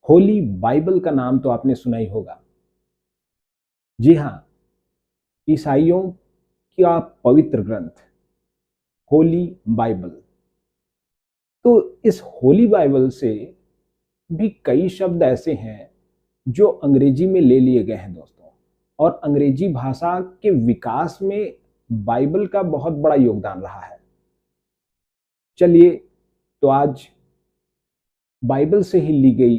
Holi Bible का नाम तो आपने सुना ही होगा। जी हाँ, ईसाइयों का पवित्र ग्रंथ होली बाइबल। तो इस होली बाइबल से भी कई शब्द ऐसे हैं जो अंग्रेजी में ले लिए गए हैं दोस्तों, और अंग्रेजी भाषा के विकास में बाइबल का बहुत बड़ा योगदान रहा है। चलिए, तो आज बाइबल से ही ली गई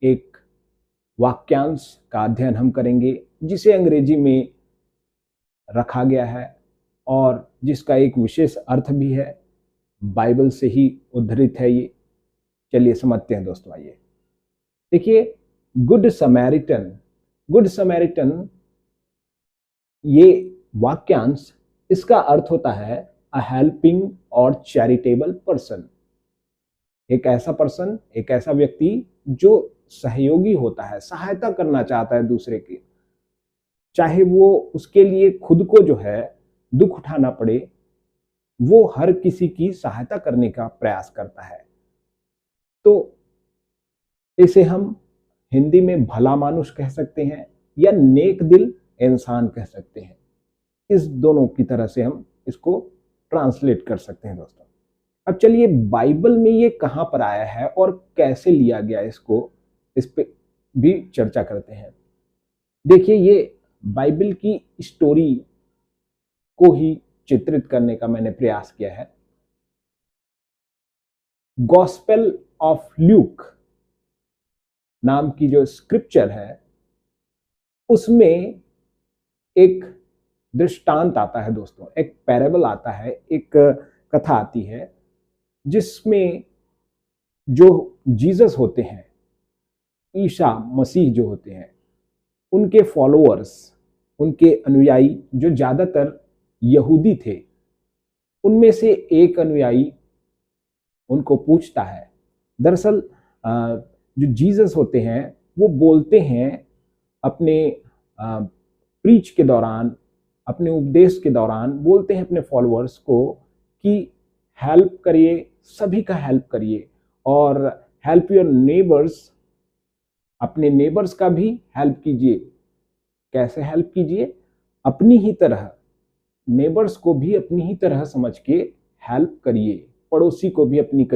एक वाक्यांश का अध्ययन हम करेंगे, जिसे अंग्रेजी में रखा गया है और जिसका एक विशेष अर्थ भी है। बाइबल से ही उद्धृत है ये। चलिए समझते हैं दोस्तों। आइए देखिए, गुड समैरिटन। गुड समैरिटन ये वाक्यांश, इसका अर्थ होता है अ हेल्पिंग और चैरिटेबल पर्सन। एक ऐसा पर्सन, एक ऐसा व्यक्ति जो सहयोगी होता है, सहायता करना चाहता है दूसरे की, चाहे वो उसके लिए खुद को जो है दुख उठाना पड़े, वो हर किसी की सहायता करने का प्रयास करता है। तो इसे हम हिंदी में भला मानुष कह सकते हैं या नेक दिल इंसान कह सकते हैं। इस दोनों की तरह से हम इसको ट्रांसलेट कर सकते हैं दोस्तों। अब चलिए, बाइबल में ये कहां पर आया है और कैसे लिया गया, इसको इस पे भी चर्चा करते हैं। देखिए, ये बाइबल की स्टोरी को ही चित्रित करने का मैंने प्रयास किया है। गॉस्पेल ऑफ ल्यूक नाम की जो स्क्रिप्चर है, उसमें एक दृष्टांत आता है दोस्तों, एक पैराबल आता है, एक कथा आती है, जिसमें जो जीसस होते हैं, ईसा मसीह जो होते हैं, उनके फॉलोअर्स, उनके अनुयायी जो ज्यादातर यहूदी थे, उनमें से एक अनुयायी उनको पूछता है। दरअसल जो जीसस होते हैं वो बोलते हैं अपने प्रीच के दौरान, अपने उपदेश के दौरान बोलते हैं अपने फॉलोअर्स को कि हेल्प करिए, सभी का हेल्प करिए, और हेल्प योर नेबर्स, अपने नेबर्स का भी हेल्प कीजिए। कैसे हेल्प कीजिए? अपनी ही तरह, नेबर्स को भी अपनी ही तरह समझ के हेल्प करिए, पड़ोसी को भी अपनी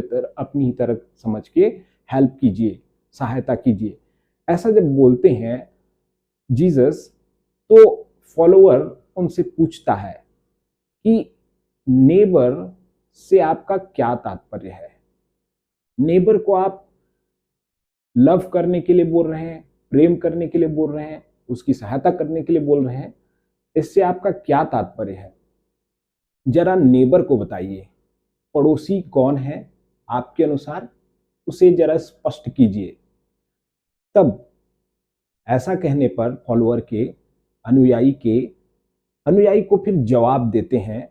ही तरह समझ के हेल्प कीजिए, सहायता कीजिए। ऐसा जब बोलते हैं जीसस, तो फॉलोअर उनसे पूछता है कि नेबर से आपका क्या तात्पर्य है? नेबर को आप लव करने के लिए बोल रहे हैं, प्रेम करने के लिए बोल रहे हैं, उसकी सहायता करने के लिए बोल रहे हैं? इससे आपका क्या तात्पर्य है? जरा नेबर को बताइए। पड़ोसी कौन है आपके अनुसार, उसे जरा स्पष्ट कीजिए। तब ऐसा कहने पर फॉलोअर के अनुयायी को फिर जवाब देते हैं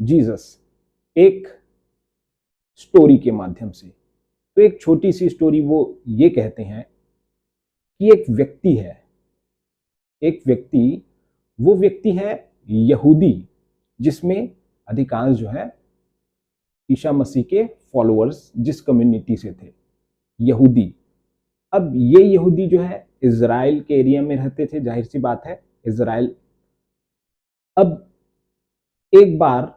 जीसस एक स्टोरी के माध्यम से। तो एक छोटी सी स्टोरी वो ये कहते हैं कि एक व्यक्ति है, वो व्यक्ति है यहूदी, जिसमें अधिकांश जो है ईसा मसीह के फॉलोअर्स जिस कम्युनिटी से थे, यहूदी। अब ये यहूदी जो है इजराइल के एरिया में रहते थे, जाहिर सी बात है, इजराइल। अब एक बार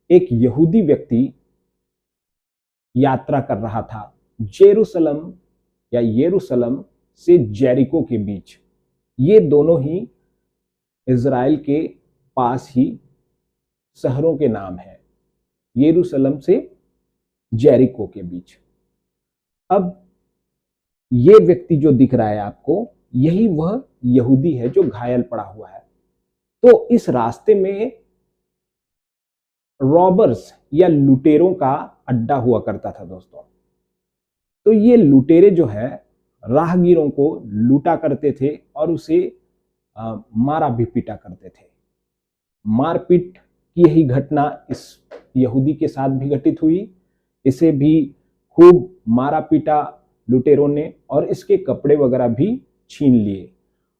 एक यहूदी व्यक्ति यात्रा कर रहा था यरूशलेम से जेरिको के बीच। ये दोनों ही इजराइल के पास ही शहरों के नाम हैं, यरूशलेम से जेरिको के बीच। अब ये व्यक्ति जो दिख रहा है आपको, यही वह यहूदी है जो घायल पड़ा हुआ है। तो इस रास्ते में रॉबर्स या लुटेरों का अड्डा हुआ करता था दोस्तों। तो ये लुटेरे जो है राहगीरों को लूटा करते थे और उसे मारा भी पीटा करते थे। मारपीट की यही घटना इस यहूदी के साथ भी घटित हुई। इसे भी खूब मारा पीटा लुटेरों ने और इसके कपड़े वगैरह भी छीन लिए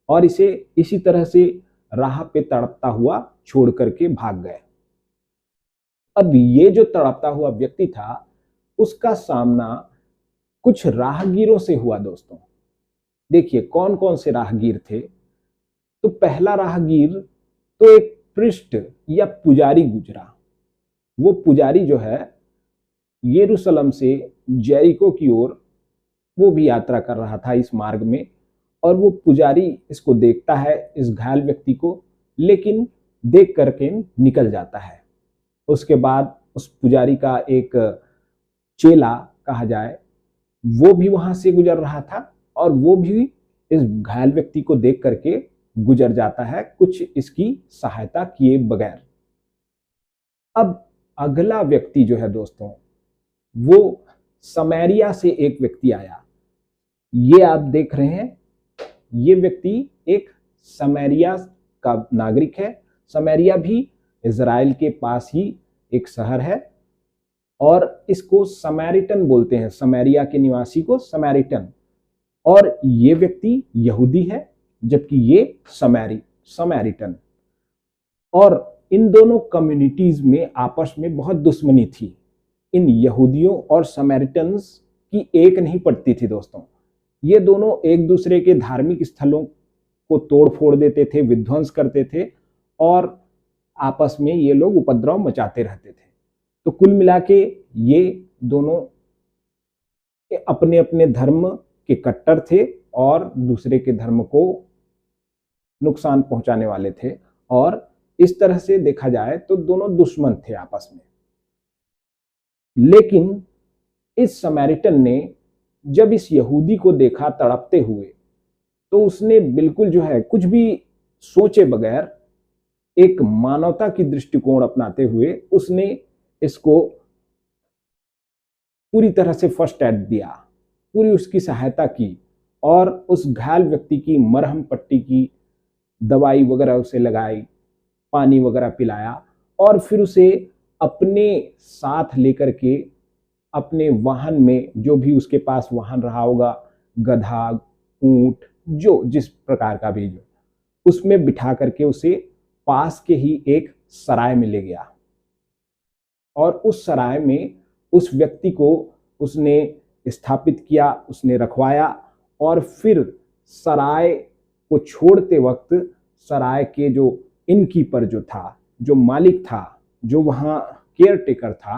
और इसे इसी तरह से राह पे तड़पता हुआ छोड़ करके भाग गए। अब ये जो तड़पता हुआ व्यक्ति था, उसका सामना कुछ राहगीरों से हुआ दोस्तों। देखिए कौन कौन से राहगीर थे। तो पहला राहगीर तो एक पृष्ठ या पुजारी गुजरा। वो पुजारी जो है यरूशलेम से जेरिको की ओर वो भी यात्रा कर रहा था इस मार्ग में, और वो पुजारी इसको देखता है, इस घायल व्यक्ति को, लेकिन देख करके निकल जाता है। उसके बाद उस पुजारी का एक चेला कहा जाए, वो भी वहां से गुजर रहा था, और वो भी इस घायल व्यक्ति को देख करके गुजर जाता है, कुछ इसकी सहायता किए बगैर। अब अगला व्यक्ति जो है दोस्तों, वो समैरिया से एक व्यक्ति आया। ये आप देख रहे हैं, ये व्यक्ति एक समैरिया का नागरिक है। समैरिया भी इजराइल के पास ही एक शहर है, और इसको समैरिटन बोलते हैं, समैरिया के निवासी को समैरिटन। और ये व्यक्ति यहूदी है, जबकि ये समैरिटन। और इन दोनों कम्युनिटीज में आपस में बहुत दुश्मनी थी। इन यहूदियों और समैरिटन्स की एक नहीं पड़ती थी दोस्तों। ये दोनों एक दूसरे के धार्मिक स्थलों को तोड़ फोड़ देते थे, विध्वंस करते थे, और आपस में ये लोग उपद्रव मचाते रहते थे। तो कुल मिला के ये दोनों अपने अपने धर्म के कट्टर थे, और दूसरे के धर्म को नुकसान पहुंचाने वाले थे, और इस तरह से देखा जाए तो दोनों दुश्मन थे आपस में। लेकिन इस समैरिटन ने जब इस यहूदी को देखा तड़पते हुए, तो उसने बिल्कुल जो है कुछ भी सोचे बगैर, एक मानवता की दृष्टिकोण अपनाते हुए, उसने इसको पूरी तरह से फर्स्ट एड दिया, पूरी उसकी सहायता की, और उस घायल व्यक्ति की मरहम पट्टी की, दवाई वगैरह उसे लगाई, पानी वगैरह पिलाया, और फिर उसे अपने साथ लेकर के अपने वाहन में, जो भी उसके पास वाहन रहा होगा, गधा, ऊंट, जो जिस प्रकार का भी, जो उसमें बिठा करके उसे पास के ही एक सराय में ले गया। और उस सराय में उस व्यक्ति को उसने स्थापित किया, उसने रखवाया, और फिर सराय को छोड़ते वक्त सराय के जो इनकीपर जो था, जो मालिक था, जो वहां केयर टेकर था,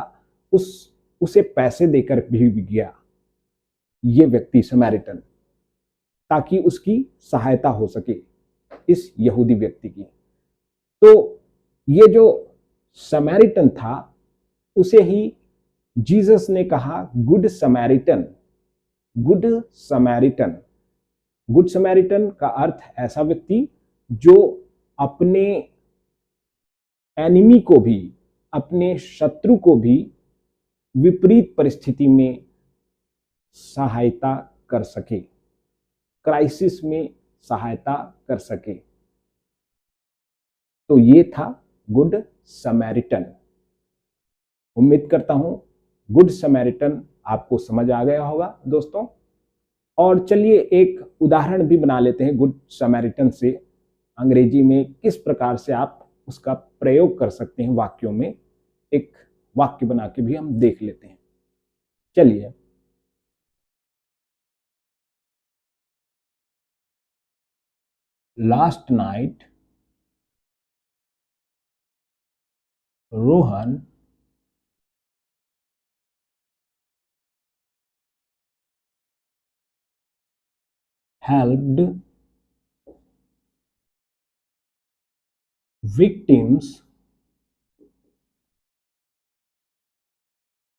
उसे पैसे देकर भी गया ये व्यक्ति समैरिटन, ताकि उसकी सहायता हो सके इस यहूदी व्यक्ति की। तो ये जो समैरिटन था, उसे ही जीसस ने कहा good Samaritan. Good Samaritan, good Samaritan का अर्थ ऐसा व्यक्ति जो अपने एनिमी को भी, अपने शत्रु को भी विपरीत परिस्थिति में सहायता कर सके, क्राइसिस में सहायता कर सके। तो ये था गुड समैरिटन। उम्मीद करता हूं गुड समैरिटन आपको समझ आ गया होगा दोस्तों। और चलिए एक उदाहरण भी बना लेते हैं गुड समैरिटन से। अंग्रेजी में किस प्रकार से आप उसका प्रयोग कर सकते हैं वाक्यों में, एक वाक्य बना के भी हम देख लेते हैं। चलिए, last night Rohan helped victims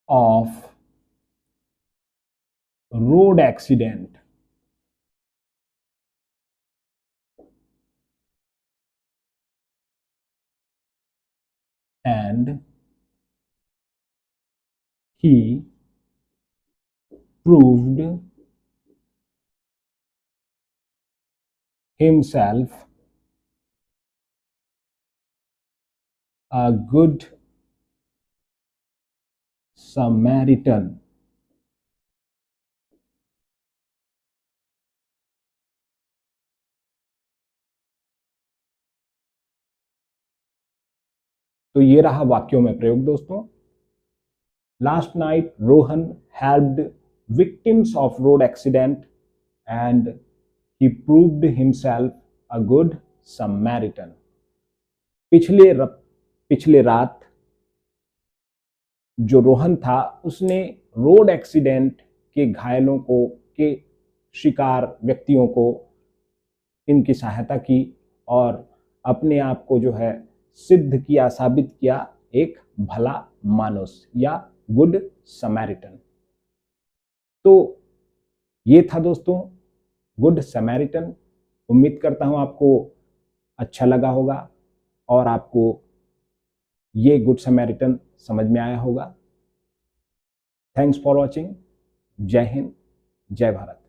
of road accident and he proved himself a good Samaritan. तो ये रहा वाक्यों में प्रयोग दोस्तों। Last night Rohan helped victims of road accident, and he proved himself a good Samaritan. पिछले रात जो रोहन था उसने रोड एक्सीडेंट के घायलों को, के शिकार व्यक्तियों को इनकी सहायता की और अपने आप को जो है सिद्ध किया, साबित किया एक भला मानुस या गुड समैरिटन। तो ये था दोस्तों गुड समैरिटन। उम्मीद करता हूं आपको अच्छा लगा होगा और आपको ये गुड समैरिटन समझ में आया होगा। Thanks for watching. जय हिंद, जय भारत।